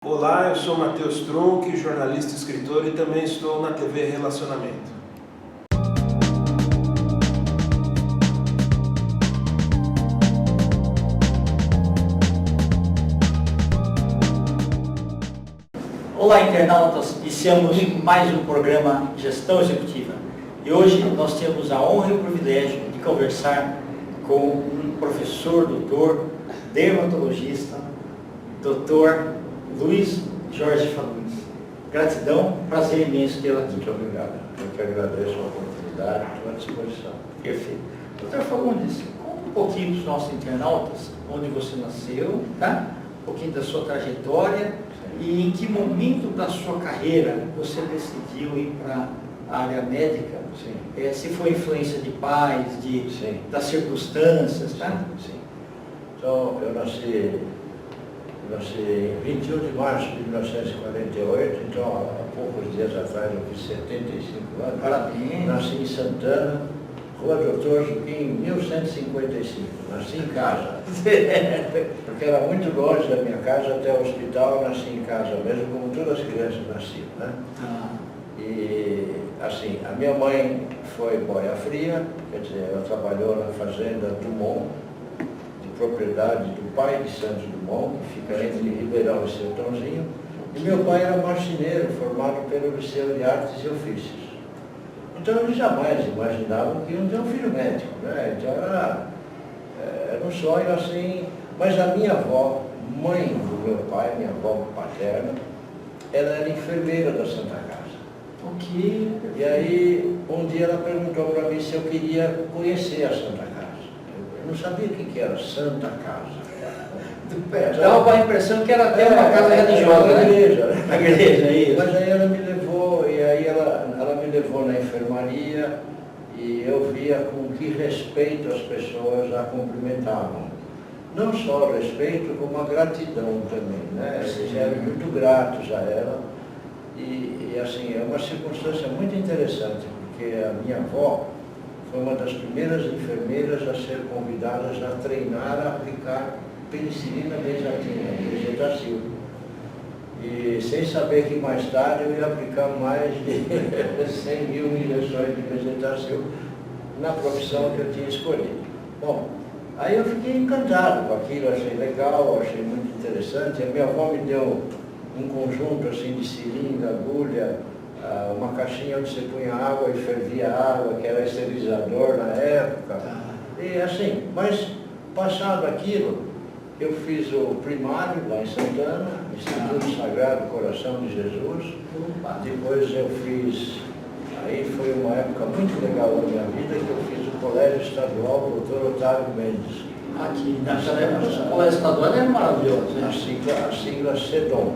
Olá, eu sou Matheus Trunck, jornalista e escritor e também estou na TV Relacionamento. Olá, internautas, iniciamos mais um programa Gestão Executiva. E hoje nós temos a honra e o privilégio de conversar com um professor, doutor, dermatologista, doutor Luiz Jorge Fagundes. Gratidão, prazer imenso tê-lo aqui. Muito obrigado. Eu que agradeço a oportunidade, estou à disposição. Perfeito. Doutor Fagundes, conta um pouquinho para os nossos internautas onde você nasceu, tá? Um pouquinho da sua trajetória e em que momento da sua carreira você decidiu ir para a área médica. Sim. Se foi influência de pais, Sim. das circunstâncias, tá? Sim. Então, eu nasci em 21 de março de 1948, então há poucos dias atrás eu fiz 75 anos. Parabéns. Nasci em Santana, Rua Doutor Juquim, 1155. Nasci em casa. Porque era muito longe da minha casa até o hospital, eu nasci em casa mesmo, como todas as crianças nasciam, né? E, assim, a minha mãe foi boia fria, quer dizer, ela trabalhou na fazenda Dumont, de propriedade do pai de Santos Dumont, que fica entre Ribeirão e Sertãozinho, e meu pai era marceneiro, formado pelo Liceu de Artes e Ofícios. Então eles jamais imaginavam que iam ter um filho médico, né? Então era um sonho assim, mas a minha avó, mãe do meu pai, minha avó paterna, ela era enfermeira da Santa Casa. Ok. E aí, um dia ela perguntou para mim se eu queria conhecer a Santa Casa. Eu não sabia o que era Santa Casa. Dava para a impressão que era até uma casa religiosa, na né? igreja. Na igreja, é isso. Mas aí ela me levou, e aí ela me levou na enfermaria e eu via com que respeito as pessoas a cumprimentavam. Não só respeito, como a gratidão também, né? Eles eram muito gratos a ela. E assim, é uma circunstância muito interessante, porque a minha avó foi uma das primeiras enfermeiras a ser convidadas a treinar a aplicar penicilina benzatina, Bezetacil. E sem saber que mais tarde eu ia aplicar mais de 100 mil injeções de Bezetacil na profissão que eu tinha escolhido. Bom, aí eu fiquei encantado com aquilo, achei legal, achei muito interessante. A minha avó me deu um conjunto assim de seringa, agulha, uma caixinha onde você punha água e fervia água, que era esterilizador na época. E assim, mas passado aquilo, eu fiz o primário lá em Santana, Instituto Sagrado Coração de Jesus. Depois eu fiz, aí foi uma época muito legal da minha vida, que eu fiz o Colégio Estadual Dr. Otávio Mendes. Aqui, nessa época, o colégio estadual era maravilhoso, né? A sigla CEDOM.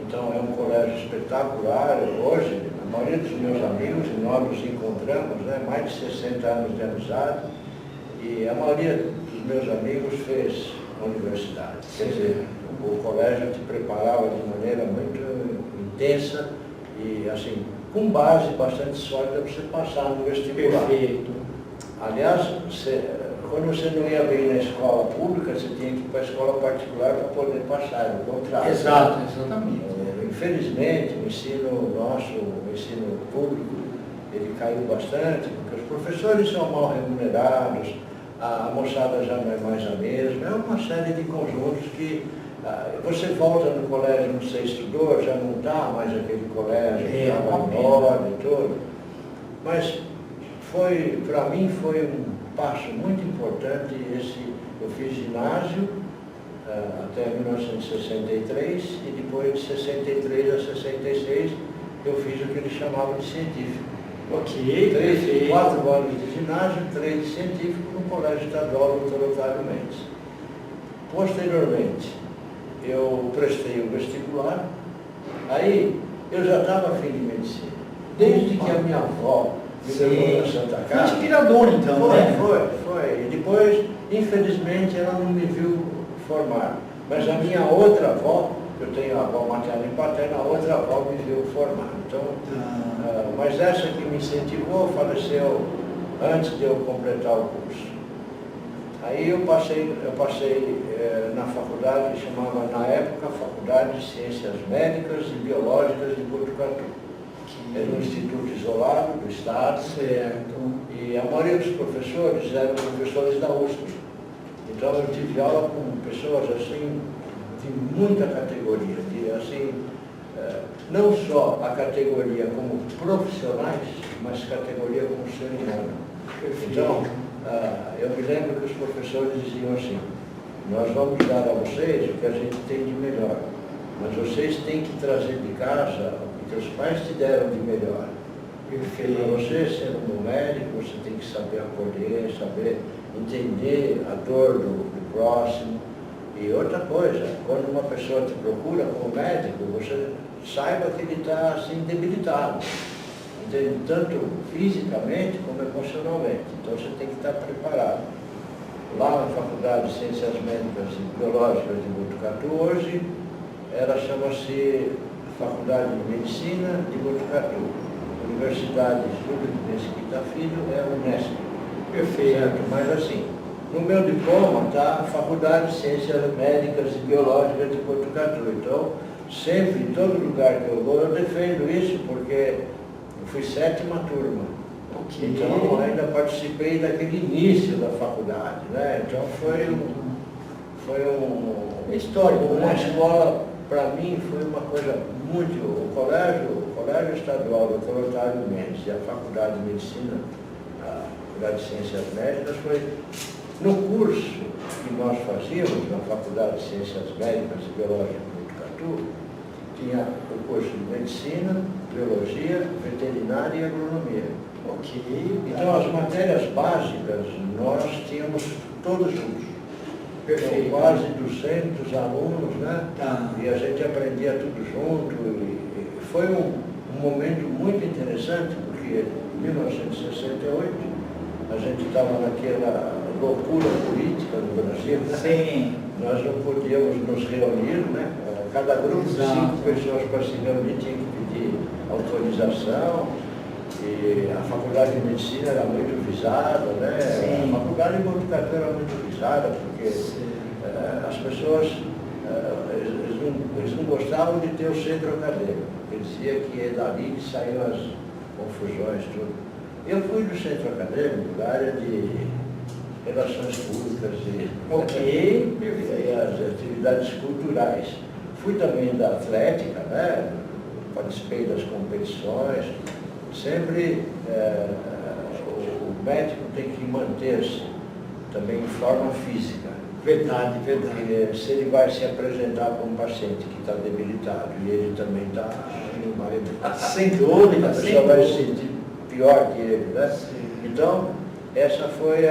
Então é um colégio espetacular. Hoje, a maioria dos meus amigos, e nós nos encontramos, né, mais de 60 anos de amizade, e a maioria dos meus amigos fez a universidade. Quer dizer, o colégio te preparava de maneira muito intensa e assim, com base bastante sólida para você passar no vestibular. Perfeito. Aliás, quando você não ia bem na escola pública, você tinha que ir para a escola particular para poder passar, era o contrário. Exato, exatamente. Infelizmente, o ensino nosso, o ensino público, ele caiu bastante, porque os professores são mal remunerados, a moçada já não é mais a mesma, é uma série de conjuntos que você volta no colégio, não sei, estudou, já não está mais aquele colégio, estava menor e tudo. Mas para mim foi um passo muito importante eu fiz ginásio até 1963 e depois de 63 a 66 eu fiz o que eles chamavam de científico. Ok, 4 anos de ginásio, 3 de científico no Colégio Estadual Dr. Otávio Mendes. Posteriormente, eu prestei o vestibular, aí eu já estava afim de medicina. Desde que a minha avó me levou na Santa Casa. Inspirador, então, né? Foi. E depois, infelizmente, ela não me viu formar. Mas a minha outra avó, eu tenho a avó materna e paterna, a outra avó me viu formar. Então, mas essa que me incentivou faleceu antes de eu completar o curso. Aí eu passei na faculdade que chamava, na época, Faculdade de Ciências Médicas e Biológicas de Botucatu. Era um instituto isolado do Estado. Certo. E a maioria dos professores eram professores da USP. Então eu tive aula com pessoas assim, de muita categoria, não só a categoria como profissionais, mas categoria como ser humano. Então, eu me lembro que os professores diziam assim, nós vamos dar a vocês o que a gente tem de melhor, mas vocês têm que trazer de casa o que os pais te deram de melhor. Porque para você ser um bom médico, você tem que saber acolher, saber entender a dor do próximo. E outra coisa, quando uma pessoa te procura como médico, você saiba que ele está assim debilitado, entende? Tanto fisicamente como emocionalmente. Então você tem que estar preparado. Lá na Faculdade de Ciências Médicas e Biológicas de Botucatu, hoje, ela chama-se Faculdade de Medicina de Botucatu. Universidade Júlio de Mesquita Filho é a Unesp. Perfeito. Certo? Mas assim, no meu diploma está a Faculdade de Ciências Médicas e Biológicas de Botucatu. Então, sempre, em todo lugar que eu vou, eu defendo isso, porque eu fui 7ª turma. Okay. Então, ainda participei daquele início da faculdade, né? Então, foi histórico, uma né? escola, para mim, foi uma coisa muito... O colégio estadual Dr. Otávio Mendes e a Faculdade de Medicina, a Faculdade de Ciências Médicas, foi no curso que nós fazíamos na Faculdade de Ciências Médicas e Biológicas de Botucatu, tinha o curso de Medicina, Biologia, Veterinária e Agronomia. Ok. Então, as matérias básicas nós tínhamos todos juntos. Perfeito. Então, quase 200 alunos, né? Tá. E a gente aprendia tudo junto. E foi um momento muito interessante, porque em 1968 a gente estava naquela loucura política no Brasil, né? Sim. Nós não podíamos nos reunir, né? Cada grupo de 5 pessoas para se reunir tinha que pedir autorização. E a Faculdade de Medicina era muito visada, né? Sim. A Faculdade de Botucatu era muito visada, porque as pessoas eles não gostavam de ter o centro acadêmico. Ele dizia que é dali que saíam as confusões, tudo. Eu fui do centro acadêmico, da área de relações públicas e as atividades culturais. Fui também da atlética, né? Participei das competições. Sempre o médico tem que manter-se também em forma física. Verdade, verdade. Porque se ele vai se apresentar para um paciente que está debilitado e ele também está em uma reabilitação, Sem dúvida, a sem pessoa vai se dúvida. sentir pior que ele, né? Sim. Então, essa foi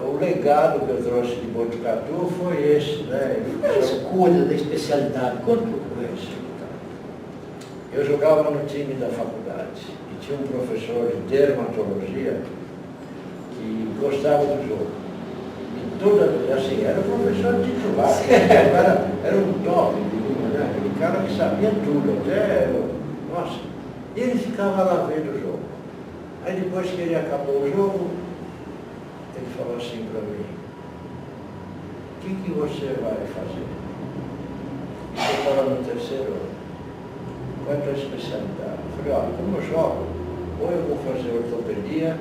o legado que eu trouxe de Botucatu foi esse, né? A escolha da especialidade, quanto é isso? Eu jogava no time da faculdade e tinha um professor de dermatologia que gostava do jogo. E assim, era o professor titular, o cara era um top, né? Aquele cara que sabia tudo, até, nossa, e ele ficava lá vendo o jogo. Aí depois que ele acabou o jogo, ele falou assim para mim, o que você vai fazer? Você estava no 3º ano. Qual é a tua especialidade? Eu falei, olha, como eu jogo, ou eu vou fazer ortopedia,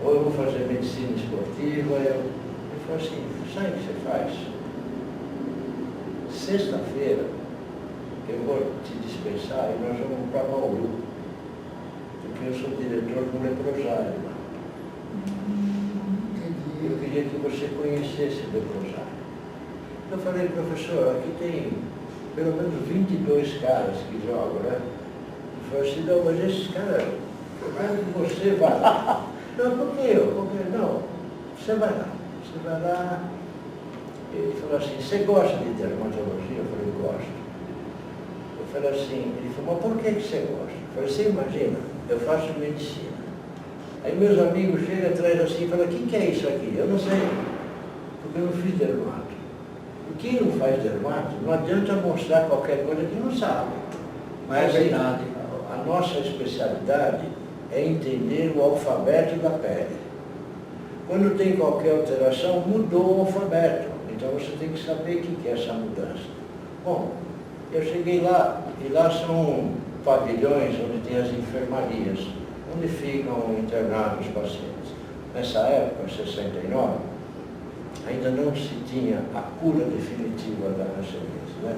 ou eu vou fazer medicina esportiva. Ele falou assim, sabe o que você faz? Sexta-feira eu vou te dispensar e nós vamos para Bauru, porque eu sou diretor do leprosário lá. Eu queria que você conhecesse o leprosário. Eu falei, professor, aqui tem pelo menos 22 caras que jogam, né? Ele falou assim, não, mas esses caras, eu quero que você vá lá. Não, por que eu? Porque não, você vai lá. Você vai lá. Ele falou assim, você gosta de dermatologia? Eu falei, gosto. Eu falei assim, ele falou, mas por que você gosta? Eu falei, você imagina, eu faço medicina. Aí meus amigos chegam atrás assim e falam, o que é isso aqui? Eu não sei, porque eu não fiz dermato. O que não faz dermato, não adianta mostrar qualquer coisa que não sabe. Mas é verdade. A nossa especialidade é entender o alfabeto da pele. Quando tem qualquer alteração, mudou o alfabeto. Então você tem que saber o que é essa mudança. Bom, eu cheguei lá, e lá são pavilhões onde tem as enfermarias, onde ficam internados os pacientes. Nessa época, em 69, ainda não se tinha a cura definitiva da hanseníase, né?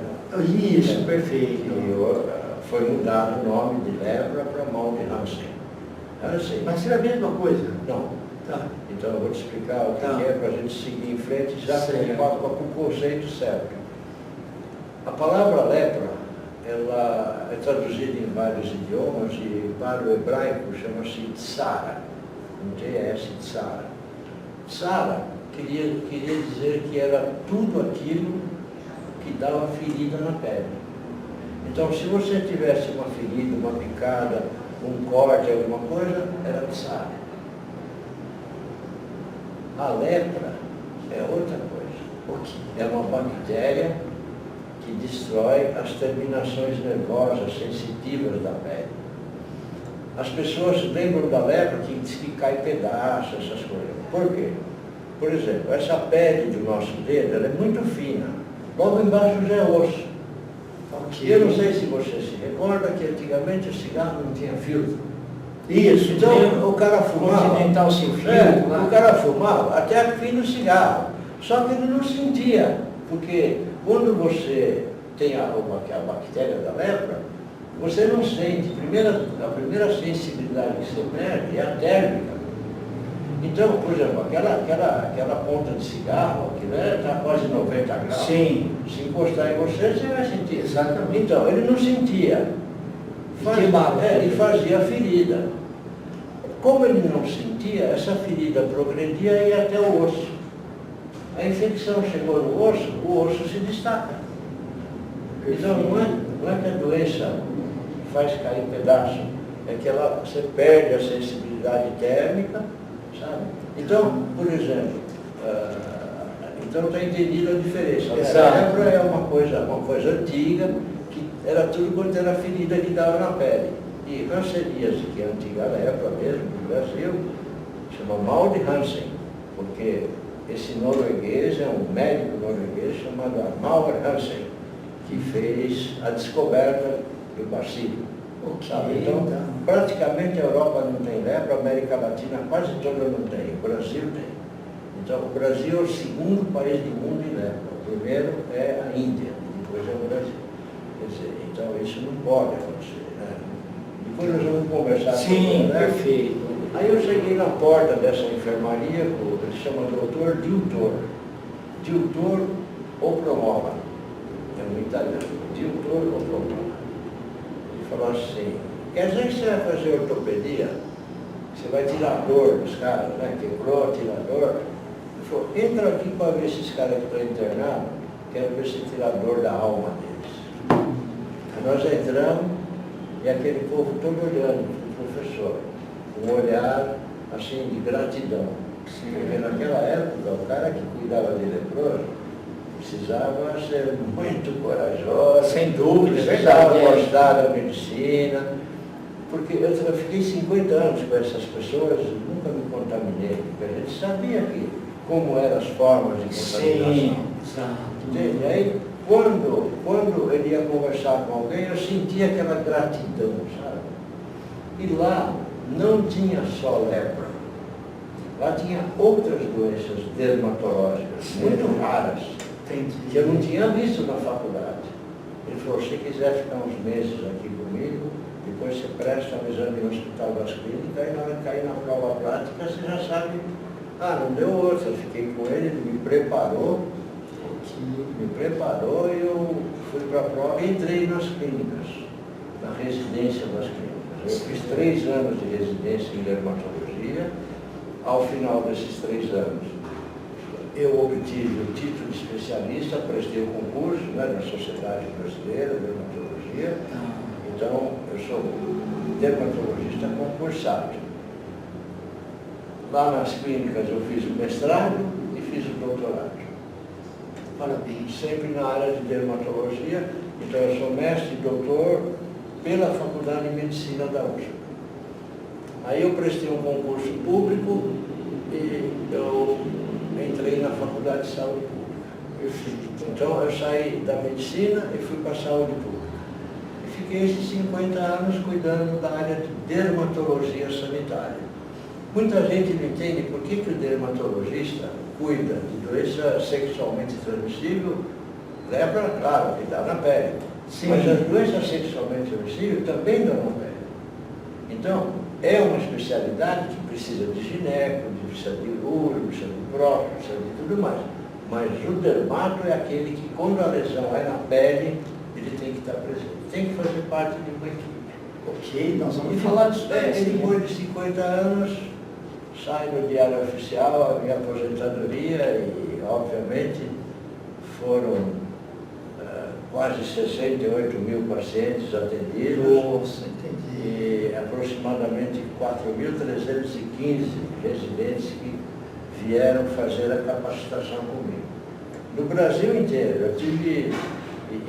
Isso, perfeito. E foi mudado o nome de lepra para mal de Hansen. Mas é a mesma coisa? Não. Tá. Então eu vou te explicar o que Tá. é para a gente seguir em frente já Certo. com o conceito certo. A palavra lepra, ela é traduzida em vários idiomas e para o hebraico chama-se tsara, com T-S, tsara. Tsara queria dizer que era tudo aquilo que dava ferida na pele. Então se você tivesse uma ferida, uma picada, um corte, alguma coisa, era tsara. A lepra é outra coisa. É uma bactéria que destrói as terminações nervosas sensitivas da pele. As pessoas lembram da lepra que diz que cai pedaço, essas coisas. Por quê? Por exemplo, essa pele do nosso dedo ela é muito fina. Logo embaixo já é osso. E eu não sei se você se recorda que antigamente o cigarro não tinha filtro. Isso, Então o cara fumava. Continental sem filtro, O cara fumava até fim do cigarro. Só que ele não sentia, porque quando você tem a bactéria da lepra, você não sente. A primeira sensibilidade que você perde é a térmica. Então, por exemplo, aquela ponta de cigarro, que está quase 90 graus. Sim. Se encostar em você, você vai sentir. Exatamente. Então, ele não sentia. Queimava. E fazia a ferida. Como ele não sentia, essa ferida progredia e ia até o osso. A infecção chegou no osso, o osso se destaca. Então não é que a doença faz cair pedaço, é que você perde a sensibilidade térmica, sabe? Então, por exemplo, então está entendida a diferença. Exato. A lepra é uma coisa antiga, que era tudo quanto era ferida que dava na pele. E hanseníase, que é a antiga lepra mesmo no Brasil, chama mal de Hansen, porque esse norueguês é um médico norueguês chamado Arnaldur Hansen, que fez a descoberta do bacilo. Sabe? Então, praticamente a Europa não tem lepra, a América Latina quase toda não tem, o Brasil tem. Então, o Brasil é o segundo país do mundo em lepra. O primeiro é a Índia, depois é o Brasil. Quer dizer, então isso não pode acontecer, né? Depois nós vamos conversar sobre Sim, isso, né? perfeito. Aí eu cheguei na porta dessa enfermaria, ele chama doutor Diltor. Diltor Opromola. É um italiano. Diltor Opromola. Ele falou assim, quer dizer que você vai fazer ortopedia? Você vai tirar dor dos caras, né? Quebrou, tira dor. Ele falou, entra aqui para ver esses caras que estão internados, quero ver se tira a dor da alma deles. Aí nós entramos e aquele povo todo olhando para o professor, com um olhar assim de gratidão. Porque naquela época o cara que cuidava de leproso precisava ser muito corajoso, Sem dúvida, é precisava verdade. gostar da medicina, porque eu fiquei 50 anos com essas pessoas e nunca me contaminei, porque a gente sabia como eram as formas de contaminação. Sim, exato. Entende? Aí, quando ele ia conversar com alguém, eu sentia aquela gratidão, sabe? E lá não tinha só lepra. Lá tinha outras doenças dermatológicas, muito raras, que eu não tinha visto na faculdade. Ele falou, se quiser ficar uns meses aqui comigo, depois você presta um exame no Hospital das Clínicas e na hora que cair na prova prática, você já sabe. Ah, não deu outra. Eu fiquei com ele, ele me preparou e eu fui para a prova e entrei nas clínicas, na residência das clínicas. Eu fiz 3 anos de residência em dermatologia. Ao final desses 3 anos, eu obtive o título de especialista, prestei o concurso, né, na Sociedade Brasileira de Dermatologia. Então, eu sou dermatologista concursado. Lá nas clínicas eu fiz o mestrado e fiz o doutorado. Parabéns. Sempre na área de dermatologia. Então, eu sou mestre e doutor pela Faculdade de Medicina da USP. Aí eu prestei um concurso público e eu entrei na Faculdade de Saúde Pública. Então eu saí da medicina e fui para a saúde pública. E fiquei esses 50 anos cuidando da área de dermatologia sanitária. Muita gente não entende por que o dermatologista cuida de doença sexualmente transmissível, lepra, claro, que dá na pele. Sim. Mas as doenças sexualmente transmissíveis também dão na pele. Então, é uma especialidade que precisa de gineco, precisa de urologia, precisa de próstata, precisa de tudo mais. Mas o dermato é aquele que, quando a lesão é na pele, ele tem que estar presente. Tem que fazer parte de uma equipe. Ok, nós vamos falar disso. E depois de 50 anos, sai no Diário Oficial a minha aposentadoria e, obviamente, foram quase 68 mil pacientes atendidos. Nossa, entendi. E aproximadamente 4.315 residentes que vieram fazer a capacitação comigo. No Brasil inteiro, eu tive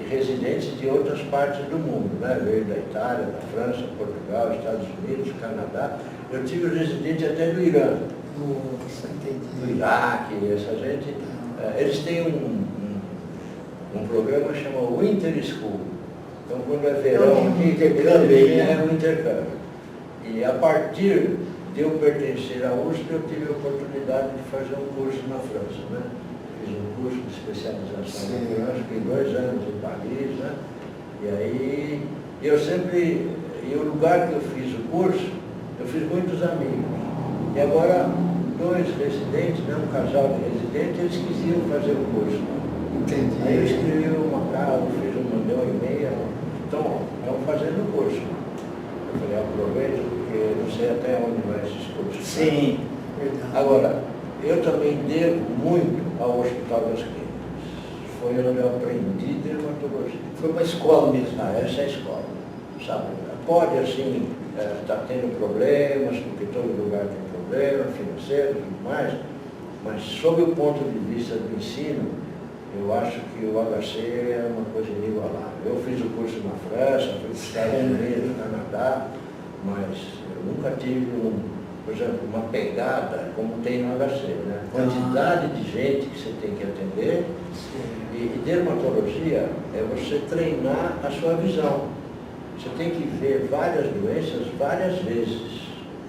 residentes de outras partes do mundo, né? Veio da Itália, da França, Portugal, Estados Unidos, Canadá. Eu tive residente até do Irã. Nossa, entendi. Do Iraque, essa gente. Eles têm um programa chamado Winter School. Então, quando é verão, é um intercâmbio. E a partir de eu pertencer à USP, eu tive a oportunidade de fazer um curso na França, né? Fiz um curso de especialização na França, fiquei 2 anos em Paris, né? E aí, e o lugar que eu fiz o curso, eu fiz muitos amigos. E agora, 2 residentes, né? Um casal de residentes, eles quisiam fazer o curso. Entendi. Aí eu escrevi uma carta, mandei um e-mail, estão fazendo o curso. Eu falei, aproveito, porque eu não sei até onde vai esses cursos. Sim, verdade. Agora, eu também devo muito ao Hospital das Clínicas. Foi onde eu aprendi dermatologia. Foi uma escola mesmo. Essa é a escola, sabe? Pode, assim, estar tendo problemas, porque todo lugar tem problemas financeiros e tudo mais, mas sob o ponto de vista do ensino, eu acho que o HC é uma coisa inigualável. Eu fiz o curso na França, fui para os Estados Unidos, no Canadá, mas eu nunca tive, por exemplo, uma pegada como tem no HC, né? Quantidade de gente que você tem que atender. E dermatologia é você treinar a sua visão. Você tem que ver várias doenças várias vezes.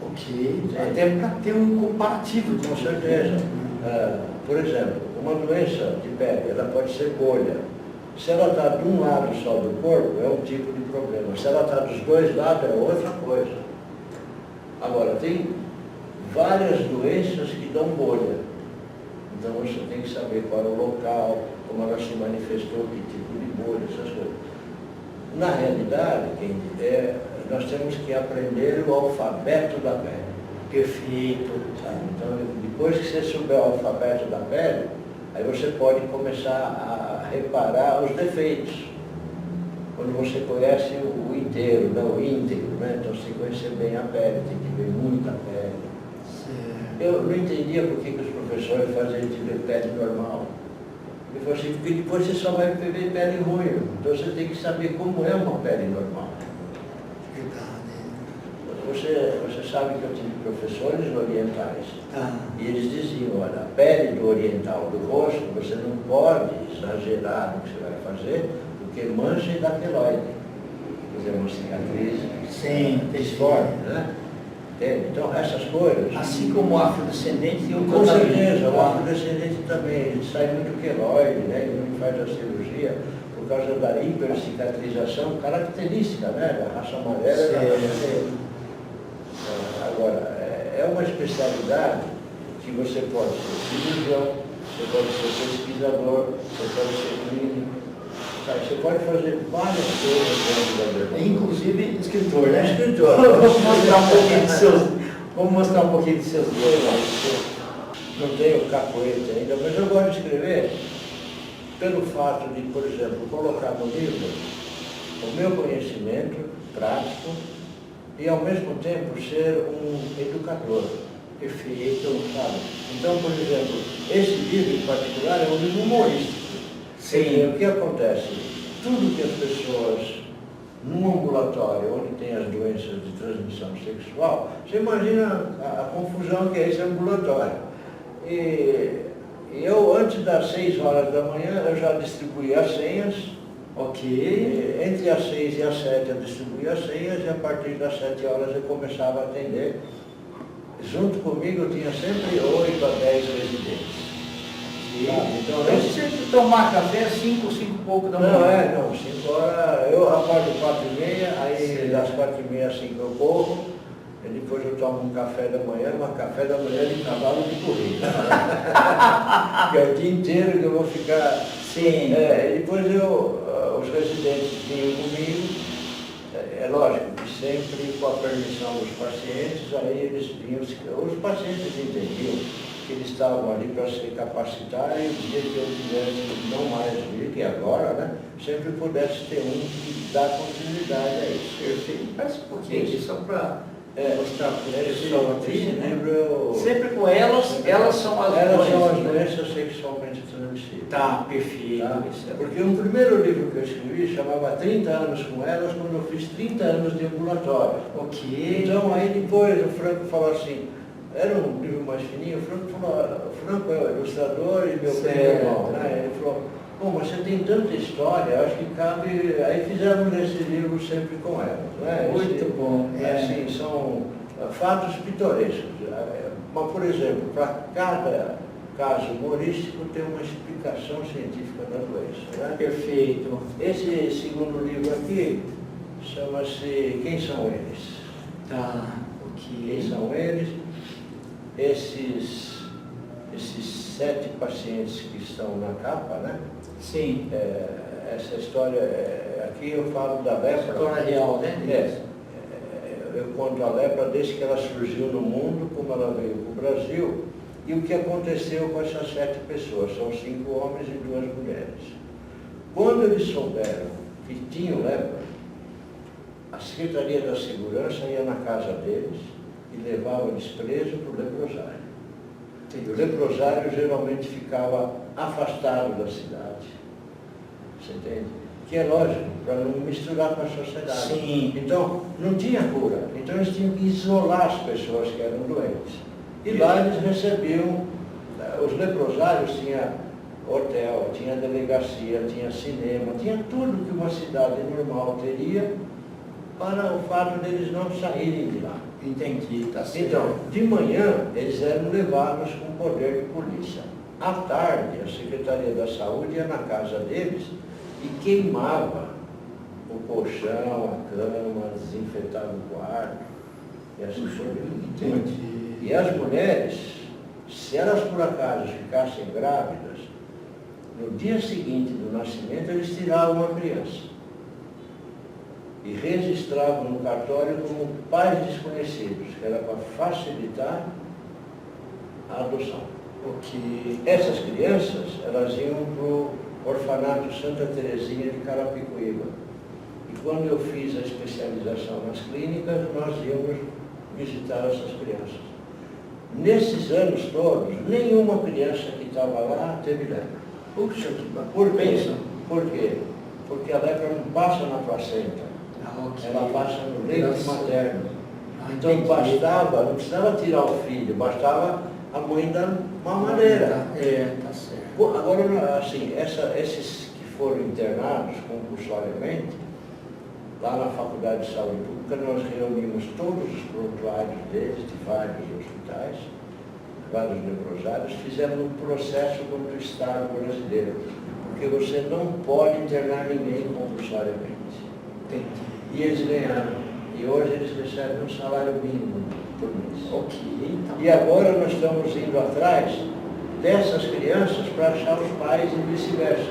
Ok, até para ter um comparativo. Com certeza. Por exemplo, uma doença de pele, ela pode ser bolha. Se ela está de um lado só do corpo, é um tipo de problema. Se ela está dos 2 lados, é outra coisa. Agora, tem várias doenças que dão bolha. Então, você tem que saber qual é o local, como ela se manifestou, que tipo de bolha, essas coisas. Na realidade, nós temos que aprender o alfabeto da pele. Perfeito. Sabe? Então, depois que você souber o alfabeto da pele, aí você pode começar a reparar os defeitos. Quando você conhece o inteiro, não o íntegro, né? Então você tem que conhecer bem a pele, tem que ver muito a pele. Certo. Eu não entendia por que os professores faziam a gente ver pele normal. Ele falou assim, porque depois você só vai ver pele ruim. Então você tem que saber como é uma pele normal. Você sabe que eu tive professores orientais, e eles diziam, olha, a pele do oriental do rosto, você não pode exagerar no que você vai fazer, porque mancha e dá queloide. Quer dizer, uma cicatriz. Sim, disforme, né? Entende? Então, essas coisas... Assim como o afrodescendente e o Com certeza, o afrodescendente também, ele sai muito queloide, né? Ele não faz a cirurgia por causa da hipercicatrização característica, né? Da raça amarela e da raça. Agora, é uma especialidade que você pode ser cirurgião, você pode ser pesquisador, você pode ser clínico, sabe? Você pode fazer várias coisas dentro da dermatologia. Inclusive escritor, né? Escritor. Vamos mostrar um pouquinho dos seus livros. Não tenho capoeira ainda, mas eu gosto de escrever pelo fato de, por exemplo, colocar no livro o meu conhecimento prático e, ao mesmo tempo, ser um educador. Perfeito, sabe? Então, por exemplo, esse livro em particular é um livro humorístico. Sim. O que acontece? Tudo que as pessoas, num ambulatório onde tem as doenças de transmissão sexual, você imagina a confusão que é esse ambulatório. E eu, antes das 6 horas da manhã, eu já distribuía as senhas. Ok. E entre as 6 e as 7 eu distribuía as senhas e a partir das 7 horas eu começava a atender. Junto comigo eu tinha sempre 8 a 10 residentes. Então, eu sempre tomar café 5 e pouco da manhã. Não, 5 horas, eu acordo 4h30, aí das 4h30 às 5 eu corro, e depois eu tomo um café da manhã, mas café da manhã de cavalo de corrida. Que é o dia inteiro que eu vou ficar. Sim. Depois os residentes vinham comigo, é lógico que sempre com a permissão dos pacientes, aí eles vinham, os pacientes entendiam que eles estavam ali para se capacitar e o dia que eu tivesse não mais vir, que agora, né, sempre pudesse ter um que dá continuidade a isso. Perfeito. Parece um pouquinho aqui, só para mostrar para o Esse pessoal aqui, né? livro, Sempre com elas são as elas são as doenças. doenças sexualmente transmissíveis. Tá, perfeito. Tá? Porque um primeiro livro que eu escrevi chamava 30 anos com elas, quando eu fiz 30 anos de ambulatório. Ok. Então aí depois o Franco falou assim, era um livro mais fininho, o Franco é o ilustrador e meu primo irmão, né? Ele falou, bom, mas você tem tanta história, acho que cabe. Aí fizemos esse livro sempre com elas. Né? Muito bom. Assim, são fatos pitorescos. Mas, por exemplo, para cada caso humorístico tem uma explicação científica da doença. Né? Perfeito. Esse segundo livro aqui chama-se Quem São Eles? Tá, Quem ok. são eles? Esses 7 pacientes que estão na capa, né? Sim. Essa história, aqui eu falo da lepra. História real, né? Eu conto a lepra desde que ela surgiu no mundo, como ela veio para o Brasil, e o que aconteceu com essas 7 pessoas. São 5 homens e 2 mulheres. Quando eles souberam que tinham lepra, a Secretaria da Segurança ia na casa deles e levava eles presos para o leprosário. E o leprosário geralmente ficava afastado da cidade. Você entende? Que é lógico, para não misturar com a sociedade. Sim. Então, não tinha cura. Então, eles tinham que isolar as pessoas que eram doentes. E lá eles recebiam, os leprosários tinham hotel, tinha delegacia, tinha cinema, tinha tudo que uma cidade normal teria para o fato deles não saírem de lá. Entendi, tá certo. Então, de manhã, eles eram levados com poder de polícia. À tarde, a Secretaria da Saúde ia na casa deles e queimava o colchão, a cama, desinfetava o quarto. E assim por diante. E as mulheres, se elas por acaso ficassem grávidas, no dia seguinte do nascimento, eles tiravam a criança e registravam no cartório como pais desconhecidos, que era para facilitar a adoção. Ok. Essas crianças, elas iam para o orfanato Santa Terezinha de Carapicuíba. E quando eu fiz a especialização nas clínicas, nós íamos visitar essas crianças. Nesses anos todos, nenhuma criança que estava lá teve lepra. Puxa, que Por quê? bênção. Por quê? Porque a lepra não passa na placenta. Ok. Ela passa no leite Nossa. materno. Então entendi. bastava, não precisava tirar o filho, bastava a mãe dar mamadeira. Tá certo. Agora, assim, esses que foram internados compulsoriamente, lá na Faculdade de Saúde Pública, nós reunimos todos os prontuários deles, de vários hospitais, vários leprosários, fizemos um processo contra o Estado brasileiro, porque você não pode internar ninguém compulsoriamente. Entendi. E eles ganharam. E hoje eles recebem um salário mínimo por mês. Ok, então. E agora nós estamos indo atrás dessas crianças para achar os pais e vice-versa.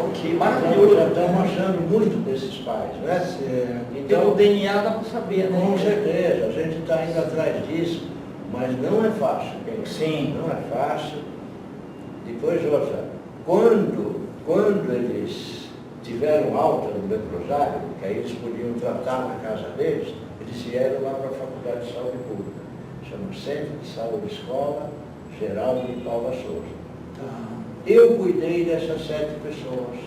Ok, Então maravilhoso. já estamos achando muito desses pais, né? Pelo Então, DNA dá para saber, né? com certeza, a gente está indo atrás disso, mas não é fácil. Sim. Não é fácil. Depois outra, quando eles tiveram alta no leprosário, que aí eles podiam tratar na casa deles, eles vieram lá para a Faculdade de Saúde Pública. Chama Centro de Saúde Escola Geraldo de Paula Souza. Tá. Eu cuidei dessas 7 pessoas.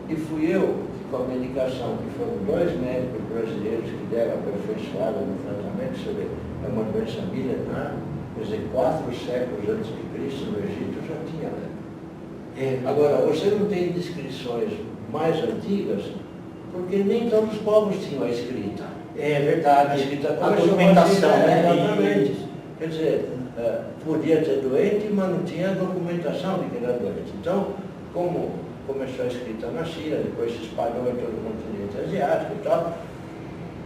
E fui eu, com a medicação, que foram 2 médicos brasileiros que deram aperfeiçoada no tratamento, você vê, é uma doença milenar, Quer dizer, 4 séculos antes de Cristo no Egito já tinha lepra. Agora, você não tem descrições mais antigas, porque nem todos os povos tinham a escrita. É verdade. A escrita a começou documentação, assim, né? exatamente. Quer dizer, podia ter doente, mas não tinha documentação de que era doente. Então, como começou a escrita na China, depois se espalhou em todo o continente asiático e tal,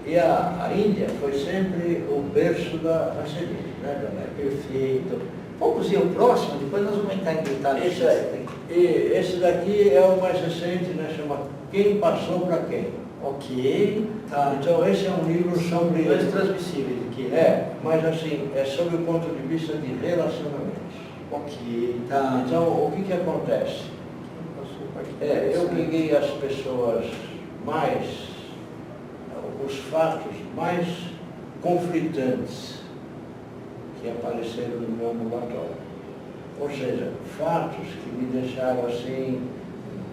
e a Índia foi sempre o berço da raciocínio, né, Dona? Perfeito. Vamos ver o próximo, depois nós vamos entrar em detalhes. Isso aí. E esse daqui é o mais recente, né? Chama Quem Passou para Quem. Ok, tá. Então esse é um livro sobre... Dois transmissíveis aqui, né? É, mas assim, é sob o ponto de vista de relacionamentos. Ok, tá. Então, o que acontece? Eu peguei as pessoas os fatos mais conflitantes que apareceram no meu ambulatório. Ou seja, fatos que me deixaram assim,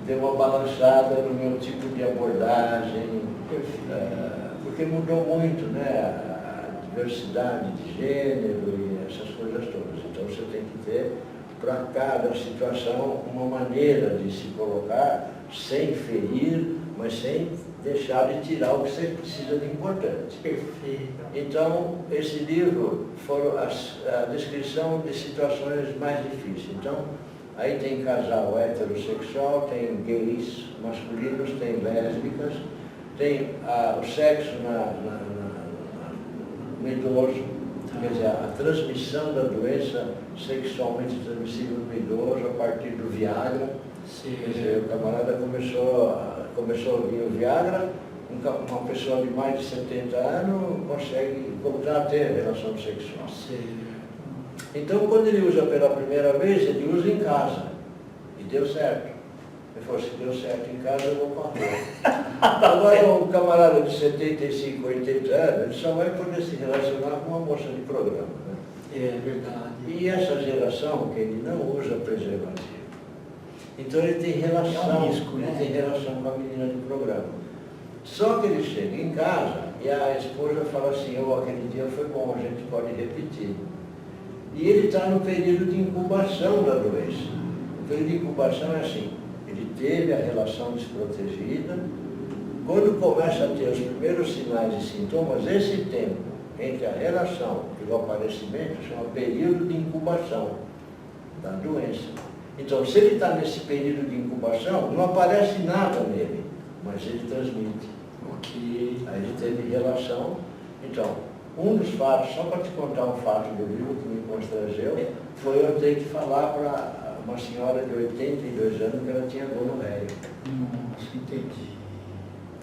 deu uma balançada no meu tipo de abordagem, porque mudou muito, né, a diversidade de gênero e essas coisas todas. Então você tem que ter para cada situação uma maneira de se colocar sem ferir, mas sem deixar de tirar o que você precisa de importante. Perfeito. Então, esse livro foi a descrição de situações mais difíceis. Então, aí tem casal heterossexual, tem gays masculinos, tem lésbicas, tem o sexo no idoso, quer dizer, a transmissão da doença sexualmente transmissível no idoso a partir do Viagra. Sim. Quer dizer, o camarada começou a ouvir o Viagra, uma pessoa de mais de 70 anos consegue voltar a ter relação sexual. Sim. Então, quando ele usa pela primeira vez, ele usa em casa. E deu certo. Ele falou, se deu certo em casa, eu vou com a rua. Agora, um camarada de 75, 80 anos, ele só vai poder se relacionar com uma moça de programa. Né? É verdade. E essa geração que ele não usa preservativo. Então ele tem relação, É um risco, né? ele tem relação com a menina de programa. Só que ele chega em casa e a esposa fala assim, aquele dia foi bom, a gente pode repetir. E ele está no período de incubação da doença. O período de incubação é assim, ele teve a relação desprotegida, quando começa a ter os primeiros sinais e sintomas, esse tempo entre a relação e o aparecimento chama período de incubação da doença. Então, se ele está nesse período de incubação, não aparece nada nele, mas ele transmite. Ok. Aí ele teve relação. Então, um dos fatos, só para te contar um fato do livro que me constrangeu, foi eu ter que falar para uma senhora de 82 anos que ela tinha gonorreia. Nossa, entendi.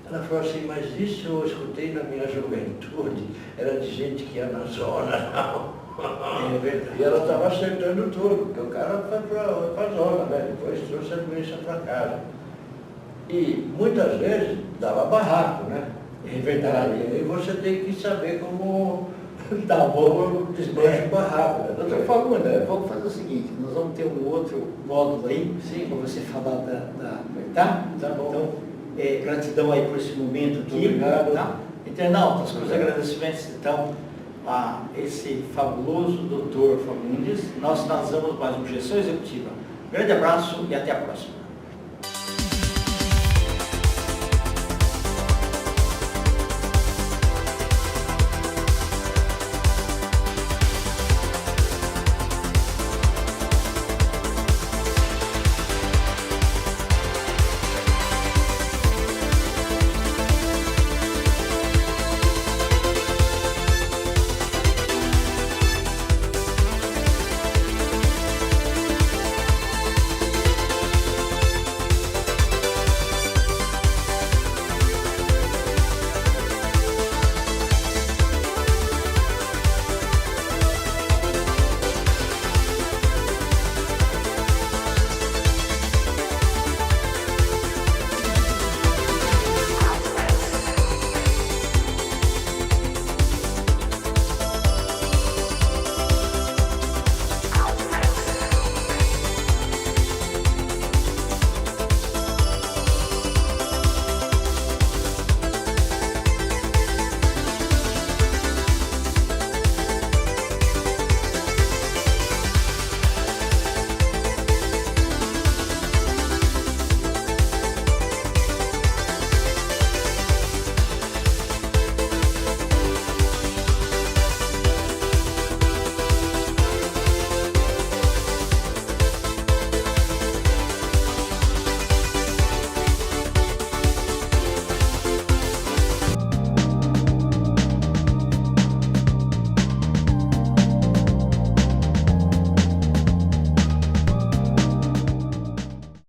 Ela falou assim, mas isso eu escutei na minha juventude, era de gente que ia na zona, não. É verdade. E ela estava acertando tudo, porque o cara foi para a zona, né? Depois trouxe a doença para casa. E muitas vezes dava barraco, né? É verdade. E você tem que saber como Tá bom. desmancha o barraco. Né? Doutor Fagundes, vamos fazer o seguinte, nós vamos ter um outro módulo aí, Sim. para você falar tá? Tá bom. Então, gratidão aí por esse momento aqui. Obrigado. Tá? Internautas, com os agradecimentos, então, a esse fabuloso doutor Fagundes, nós lançamos mais uma Gestão Executiva. Grande abraço e até a próxima.